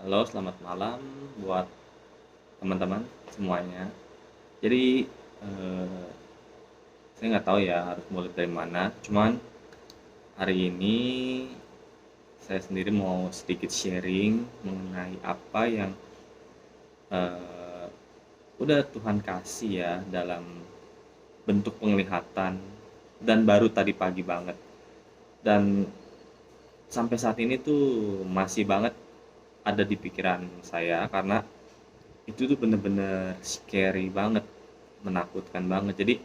Halo, selamat malam buat teman-teman semuanya. Jadi, eh, saya nggak tahu ya harus mulai dari mana. Cuman hari ini saya sendiri mau sedikit sharing mengenai apa yang eh, udah Tuhan kasih ya dalam bentuk penglihatan dan baru tadi pagi banget. Dan sampai saat ini tuh masih banget ada di pikiran saya karena itu tuh bener-bener scary banget, menakutkan banget. Jadi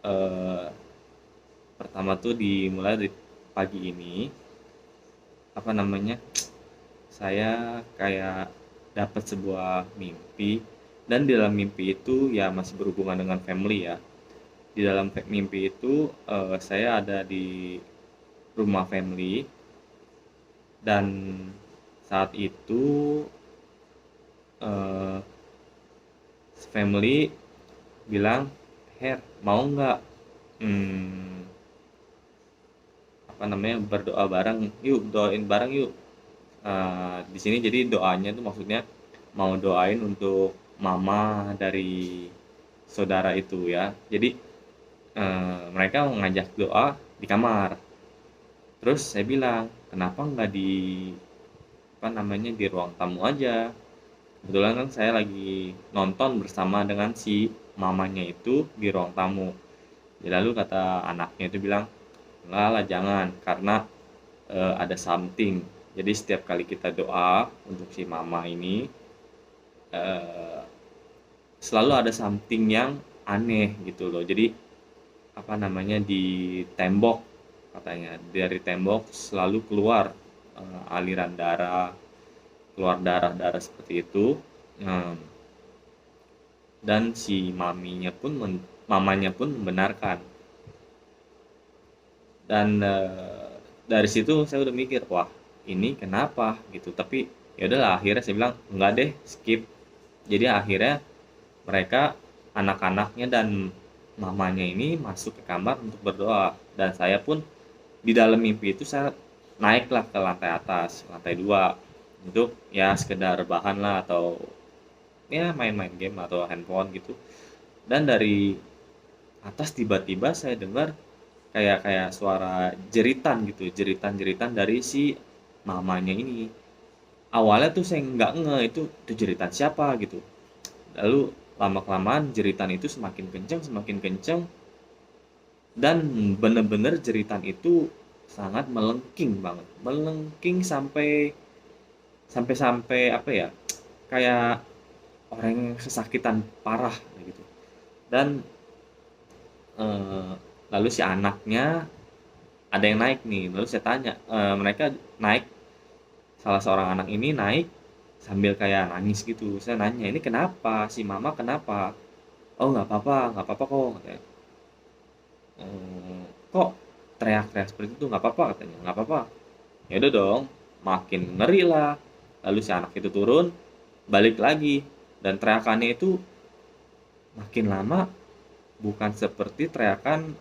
eh, pertama tuh dimulai dari pagi ini, apa namanya, saya kayak dapat sebuah mimpi, dan di dalam mimpi itu ya masih berhubungan dengan family ya. Di dalam mimpi itu saya ada di rumah family, dan saat itu eh, family bilang, Her, mau nggak hmm, apa namanya, berdoa bareng yuk, doain bareng yuk. Di sini jadi doanya tuh maksudnya mau doain untuk mama dari saudara itu ya. Jadi mereka ngajak doa di kamar. Terus saya bilang, kenapa nggak di apa namanya, di ruang tamu aja. Kebetulan kan saya lagi nonton bersama dengan si mamanya itu di ruang tamu. Ya, lalu kata anaknya itu bilang, enggak lah, jangan, karena ada something. Jadi setiap kali kita doa untuk si mama ini, eh, selalu ada something yang aneh gitu loh. Jadi apa namanya, di tembok, katanya dari tembok selalu keluar aliran darah, keluar darah-darah seperti itu. Nah, dan si mamanya pun membenarkan. Dan dari situ saya udah mikir, wah ini kenapa gitu. Tapi ya udahlah, akhirnya saya bilang enggak deh, skip. Jadi akhirnya mereka, anak-anaknya dan mamanya ini masuk ke kamar untuk berdoa, dan saya pun di dalam mimpi itu saya naiklah ke lantai atas, lantai 2, untuk ya sekedar bahan lah, atau ya main-main game atau handphone gitu. Dan dari atas tiba-tiba saya dengar kayak kayak suara jeritan gitu, jeritan-jeritan dari si mamanya ini. Awalnya tuh saya nggak itu jeritan siapa gitu. Lalu lama kelamaan jeritan itu semakin kencang, dan bener-bener jeritan itu sangat melengking banget, melengking sampai sampai sampai apa ya, kayak orang yang kesakitan parah gitu. Dan eh, lalu si anaknya ada yang naik nih, lalu saya tanya, mereka naik, salah seorang anak ini naik sambil kayak nangis gitu. Saya nanya, ini kenapa, si mama kenapa? Oh, nggak apa-apa, nggak apa-apa kok, katanya. Kok teriak-teriak seperti itu, nggak apa-apa, katanya, nggak apa-apa. Ya udah dong, makin ngeri lah. Lalu si anak itu turun, balik lagi, dan teriakannya itu makin lama bukan seperti teriakan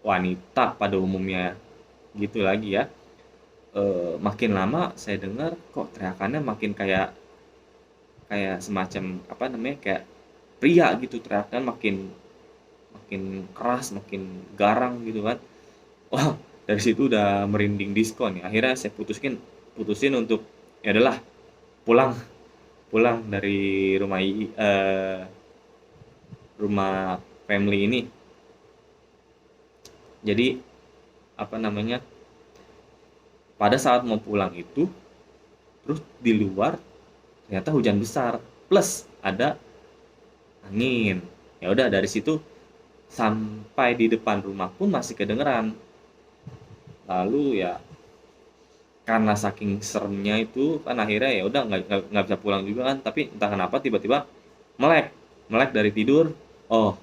wanita pada umumnya gitu lagi ya. Makin lama saya dengar kok teriakannya makin kayak kayak semacam apa namanya, kayak pria gitu, teriakan makin makin keras, makin garang gitu kan. Wah, dari situ udah merinding diskon ya. Akhirnya saya putusin untuk ya adalah pulang pulang dari rumah family ini. Jadi apa namanya, pada saat mau pulang itu, terus di luar ternyata hujan besar plus ada angin. Ya udah, dari situ sampai di depan rumah pun masih kedengeran. Lalu ya karena saking seremnya itu kan, akhirnya ya udah nggak bisa pulang juga kan. Tapi entah kenapa tiba-tiba melek melek dari tidur. Oh,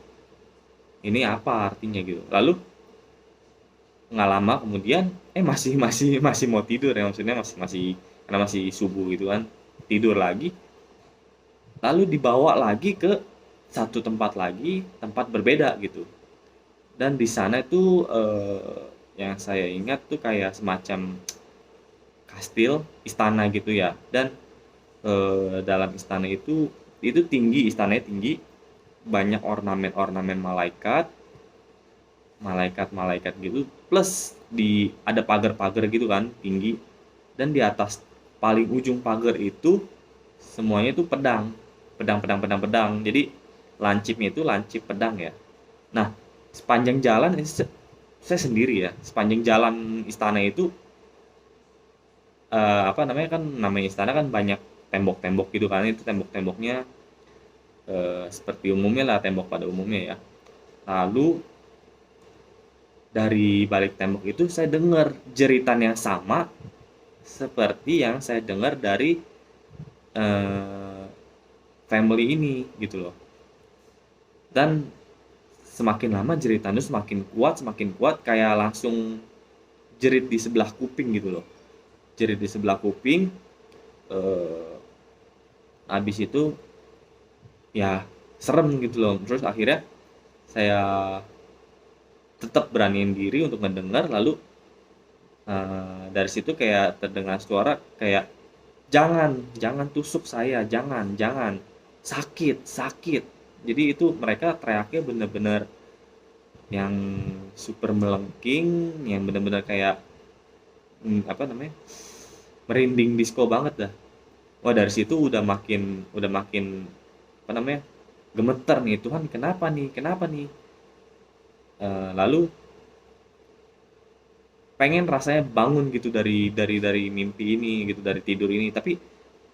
ini apa artinya gitu. Lalu nggak lama kemudian masih mau tidur ya, maksudnya masih masih karena masih subuh gitu kan, tidur lagi. Lalu dibawa lagi ke satu tempat lagi, tempat berbeda gitu. Dan di sana itu yang saya ingat tuh kayak semacam kastil istana gitu ya. Dan dalam istana itu tinggi, istananya tinggi, banyak ornamen-ornamen malaikat gitu, plus ada pagar-pagar gitu kan tinggi, dan di atas paling ujung pagar itu semuanya itu pedang, pedang. Jadi lancipnya itu lancip pedang ya. Nah, sepanjang jalan ini saya sendiri ya, sepanjang jalan istana itu apa namanya, kan namanya istana kan banyak tembok-tembok gitu kan, itu tembok-temboknya seperti umumnya lah, tembok pada umumnya ya. Lalu dari balik tembok itu saya dengar jeritan yang sama seperti yang saya dengar dari eh, family ini gitu loh. Dan semakin lama jeritan itu semakin kuat, kayak langsung jerit di sebelah kuping gitu loh. Jerit di sebelah kuping. eh, Habis itu ya serem gitu loh. Terus akhirnya saya tetap beraniin diri untuk mendengar. Lalu dari situ kayak terdengar suara kayak, jangan jangan tusuk saya, jangan sakit sakit. Jadi itu mereka teriaknya bener-bener yang super melengking, yang bener-bener kayak apa namanya, merinding disco banget dah. Wah, dari situ udah makin apa namanya, gemeter nih, Tuhan kenapa nih. Lalu pengen rasanya bangun gitu dari mimpi ini gitu, dari tidur ini, tapi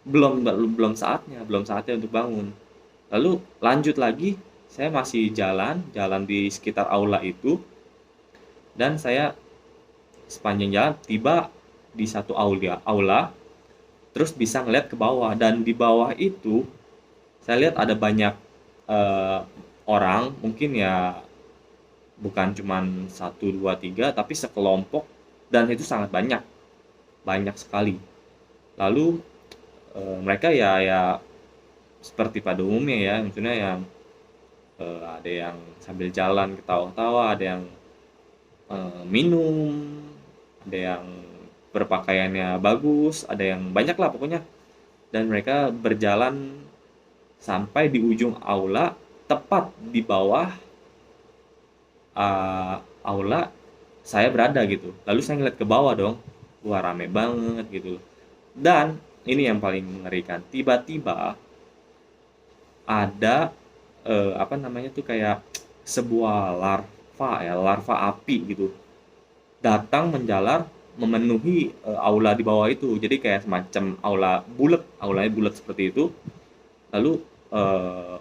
belum belum saatnya untuk bangun. Lalu lanjut lagi, saya masih jalan di sekitar aula itu, dan saya sepanjang jalan tiba di satu aula, terus bisa ngeliat ke bawah, dan di bawah itu saya lihat ada banyak eh, orang, mungkin ya bukan cuman satu dua tiga, tapi sekelompok, dan itu sangat banyak, banyak sekali. Lalu mereka ya seperti pada umumnya ya, maksudnya yang ada yang sambil jalan ketawa-tawa, ada yang minum, ada yang berpakaiannya bagus, ada yang banyak lah pokoknya. Dan mereka berjalan sampai di ujung aula, tepat di bawah aula saya berada gitu. Lalu saya ngeliat ke bawah dong, wah rame banget gitu. Dan ini yang paling mengerikan, tiba-tiba ada apa namanya tuh, kayak sebuah larva api gitu, datang menjalar memenuhi aula di bawah itu. Jadi kayak semacam aulanya bulat seperti itu. Lalu eh,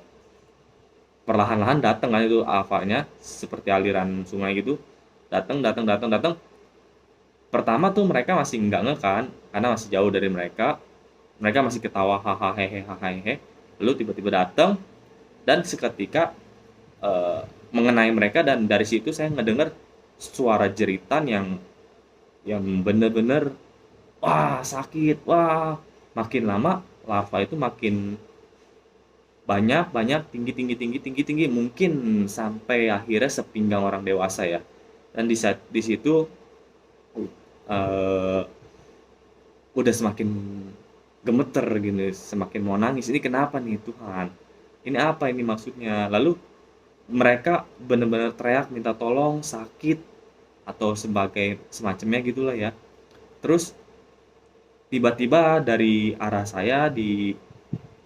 perlahan-lahan datang kan itu lavanya, seperti aliran sungai gitu, datang. Pertama tuh mereka masih nggak ngekan karena masih jauh dari mereka, masih ketawa hahaha hehehe. Lalu tiba-tiba datang, dan seketika eh, mengenai mereka, dan dari situ saya ngedengar suara jeritan yang bener-bener, wah sakit, wah. Makin lama larva itu makin banyak, tinggi, mungkin sampai akhirnya sepinggang orang dewasa ya. Dan di situ eh, udah semakin gemeter gini, semakin mau nangis. Ini kenapa nih Tuhan? Ini apa ini maksudnya? Lalu mereka benar-benar teriak minta tolong, sakit atau sebagai semacamnya gitulah ya. Terus tiba-tiba dari arah saya,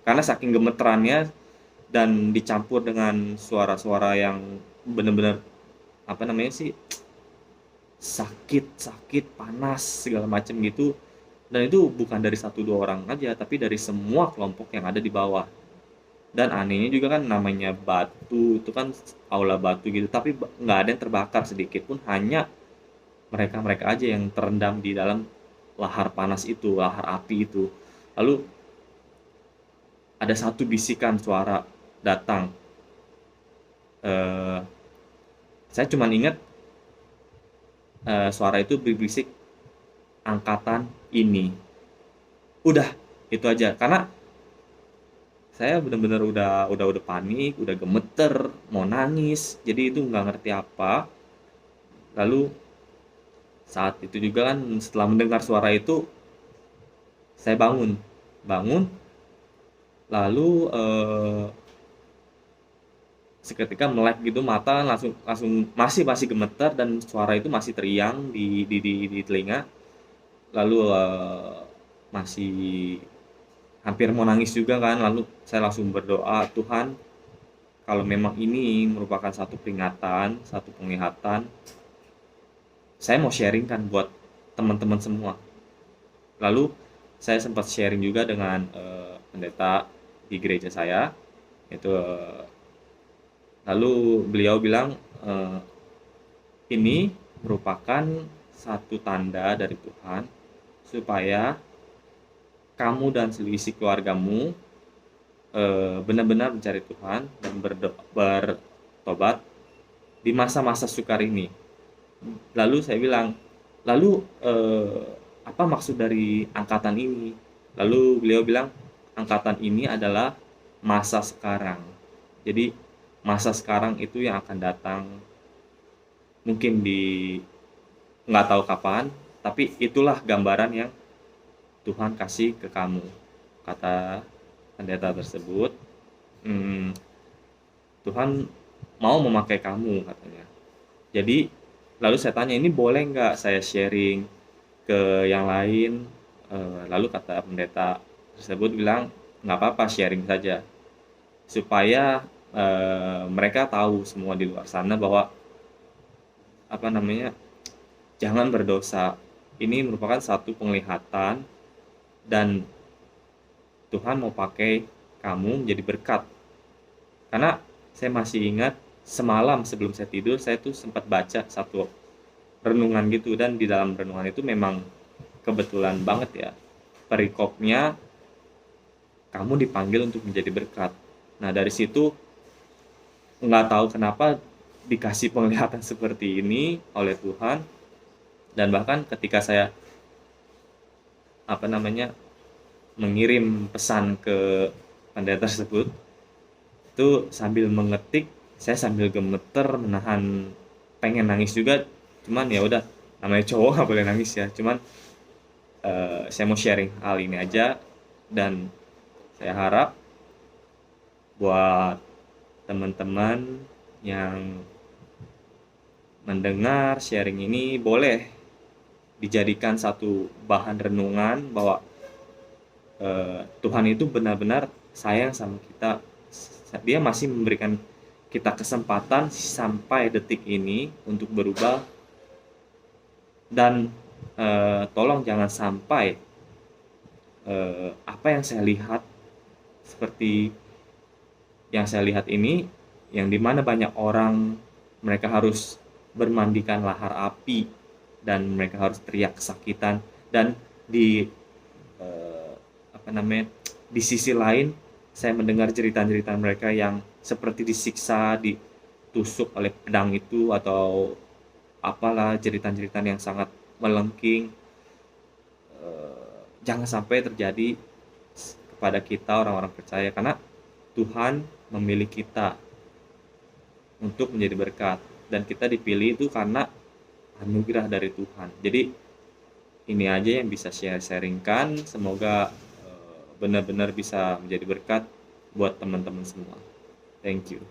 karena saking gemeterannya dan dicampur dengan suara-suara yang benar-benar apa namanya sih, sakit panas segala macam gitu. Dan itu bukan dari satu dua orang aja, tapi dari semua kelompok yang ada di bawah. Dan anehnya juga kan, namanya batu itu kan aula batu gitu, tapi nggak ada yang terbakar sedikit pun, hanya mereka aja yang terendam di dalam lahar panas itu, lahar api itu. Lalu ada satu bisikan suara datang. eh, saya cuma ingat suara itu berbisik, angkatan ini. Udah, itu aja. Karena saya benar-benar udah panik, udah gemeter, mau nangis. Jadi itu nggak ngerti apa. Lalu saat itu juga kan, setelah mendengar suara itu, Saya bangun, bangun, lalu seketika melek gitu mata, langsung langsung masih gemetar dan suara itu masih teriang di telinga. Lalu masih hampir mau nangis juga kan, lalu saya langsung berdoa, Tuhan, kalau memang ini merupakan satu peringatan, satu penglihatan, saya mau sharing kan buat teman-teman semua. Lalu saya sempat sharing juga dengan pendeta di gereja saya, itu lalu beliau bilang, ini merupakan satu tanda dari Tuhan supaya kamu dan seluruh keluargamu benar-benar mencari Tuhan dan bertobat di masa-masa sukar ini. Lalu saya bilang, lalu apa maksud dari angkatan ini? Lalu beliau bilang, angkatan ini adalah masa sekarang. Jadi masa sekarang itu yang akan datang mungkin di nggak tahu kapan, tapi itulah gambaran yang Tuhan kasih ke kamu, kata pendeta tersebut. Tuhan mau memakai kamu, katanya. Jadi lalu saya tanya, ini boleh nggak saya sharing ke yang lain? Lalu kata pendeta tersebut bilang, nggak apa-apa, sharing saja supaya mereka tahu semua di luar sana bahwa apa namanya, jangan berdosa. Ini merupakan satu penglihatan dan Tuhan mau pakai kamu menjadi berkat. Karena saya masih ingat semalam sebelum saya tidur, saya tuh sempat baca satu renungan gitu, dan di dalam renungan itu memang kebetulan banget ya, perikopnya kamu dipanggil untuk menjadi berkat. Nah dari situ nggak tahu kenapa dikasih penglihatan seperti ini oleh Tuhan, dan bahkan ketika saya apa namanya mengirim pesan ke pendeta tersebut, itu sambil mengetik, saya sambil gemeter menahan pengen nangis juga, cuman ya udah, namanya cowok nggak boleh nangis ya. Cuman saya mau sharing hal ini aja, dan saya harap buat teman-teman yang mendengar sharing ini boleh dijadikan satu bahan renungan bahwa Tuhan itu benar-benar sayang sama kita. Dia masih memberikan kita kesempatan sampai detik ini untuk berubah, dan tolong jangan sampai apa yang saya lihat, seperti yang saya lihat ini, yang dimana banyak orang mereka harus bermandikan lahar api dan mereka harus teriak kesakitan, dan di apa namanya, di sisi lain saya mendengar cerita-cerita mereka yang seperti disiksa, ditusuk oleh pedang itu, atau apalah cerita-cerita yang sangat melengking. Jangan sampai terjadi kepada kita orang-orang percaya, karena Tuhan memilih kita untuk menjadi berkat, dan kita dipilih itu karena anugerah dari Tuhan. Jadi ini aja yang bisa saya sharingkan, semoga benar-benar bisa menjadi berkat buat teman-teman semua. Thank you.